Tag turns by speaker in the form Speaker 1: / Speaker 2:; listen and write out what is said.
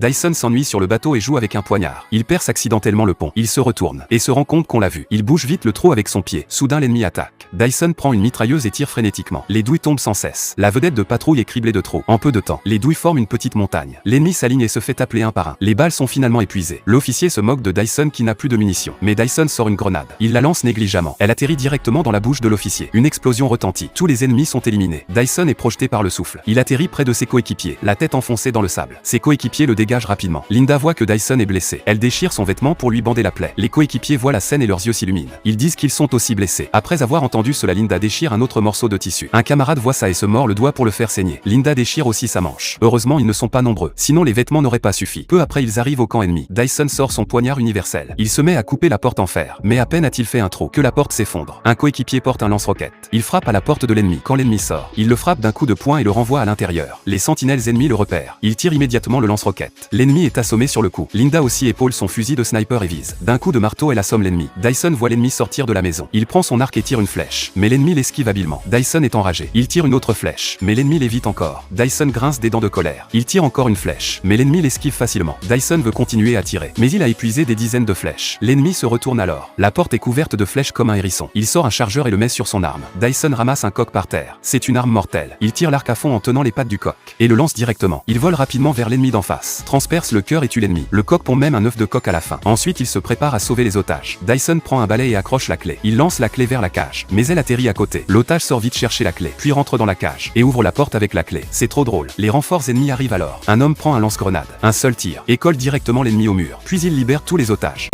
Speaker 1: Dyson s'ennuie sur le bateau et joue avec un poignard. Il perce accidentellement le pont. Il se retourne et se rend compte qu'on l'a vu. Il bouge vite le trou avec son pied. Soudain l'ennemi attaque. Dyson prend une mitrailleuse et tire frénétiquement. Les douilles tombent sans cesse. La vedette de patrouille est criblée de trous. En peu de temps, les douilles forment une petite montagne. L'ennemi s'aligne et se fait appeler un par un. Les balles sont finalement épuisées. L'officier se moque de Dyson qui n'a plus de munitions. Mais Dyson sort une grenade. Il la lance négligemment. Elle atterrit directement dans la bouche de l'officier. Une explosion retentit. Tous les ennemis sont éliminés. Dyson est projeté par le souffle. Il atterrit près de ses coéquipiers, la tête enfoncée dans le sable. Ses coéquipiers le dégagent rapidement. Linda voit que Dyson est blessé. Elle déchire son vêtement pour lui bander la plaie. Les coéquipiers voient la scène et leurs yeux s'illuminent. Ils disent qu'ils sont aussi blessés. Après avoir entendu cela, Linda déchire un autre morceau de tissu. Un camarade voit ça et se mord le doigt pour le faire saigner. Linda déchire aussi sa manche. Heureusement, ils ne sont pas nombreux. Sinon, les vêtements n'auraient pas suffi. Peu après, ils arrivent au camp ennemi. Dyson sort son poignard universel. Il se met à couper la porte en fer. Mais à peine a-t-il fait un trou que la porte s'effondre. Un coéquipier porte un lance-roquette. Il frappe à la porte de l'ennemi. Quand l'ennemi sort, il le frappe d'un coup de poing et le renvoie à l'intérieur. Les sentinelles ennemies le repèrent. Il tire immédiatement le lance-roquette. L'ennemi est assommé sur le coup. Linda aussi épaule son fusil de sniper et vise. D'un coup de marteau, elle assomme l'ennemi. Dyson voit l'ennemi sortir de la maison. Il prend son arc et tire une flèche. Mais l'ennemi l'esquive habilement. Dyson est enragé. Il tire une autre flèche. Mais l'ennemi l'évite encore. Dyson grince des dents de colère. Il tire encore une flèche. Mais l'ennemi l'esquive facilement. Dyson veut continuer à tirer. Mais il a épuisé des dizaines de flèches. L'ennemi se retourne alors. La porte est couverte de flèches comme un hérisson. Il sort un chargeur et le met sur son arme. Dyson ramasse un coq par terre. C'est une arme mortelle. Il tire l'arc à fond en tenant les pattes du coq. Et le lance directement. Il vole rapidement vers l'ennemi d'en face. Transperce le cœur et tue l'ennemi. Le coq pond même un œuf de coq à la fin. Ensuite, il se prépare à sauver les otages. Dyson prend un balai et accroche la clé. Il lance la clé vers la cage. Mais elle atterrit à côté. L'otage sort vite chercher la clé. Puis rentre dans la cage. Et ouvre la porte avec la clé. C'est trop drôle. Les renforts ennemis arrivent alors. Un homme prend un lance-grenade. Un seul tir. Et colle directement l'ennemi au mur. Puis il libère tous les otages.